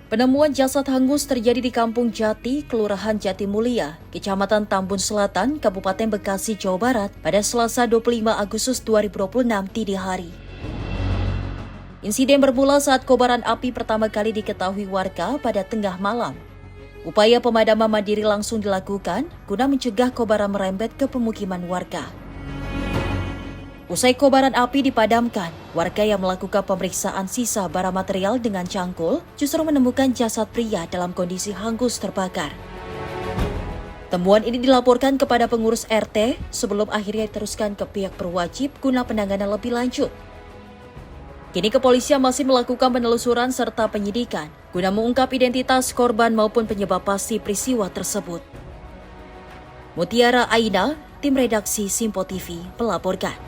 Penemuan jasad hangus terjadi di Kampung Jati, Kelurahan Jatimulia, Kecamatan Tambun Selatan, Kabupaten Bekasi, Jawa Barat pada Selasa 25 Agustus 2026 dini hari. Insiden bermula saat kobaran api pertama kali diketahui warga pada tengah malam. Upaya pemadaman mandiri langsung dilakukan guna mencegah kobaran merembet ke pemukiman warga. Usai kobaran api dipadamkan, warga yang melakukan pemeriksaan sisa bara material dengan cangkul justru menemukan jasad pria dalam kondisi hangus terbakar. Temuan ini dilaporkan kepada pengurus RT sebelum akhirnya diteruskan ke pihak berwajib guna penanganan lebih lanjut. Kini kepolisian masih melakukan penelusuran serta penyidikan guna mengungkap identitas korban maupun penyebab pasti peristiwa tersebut. Mutiara Aina, tim redaksi Simpo TV, melaporkan.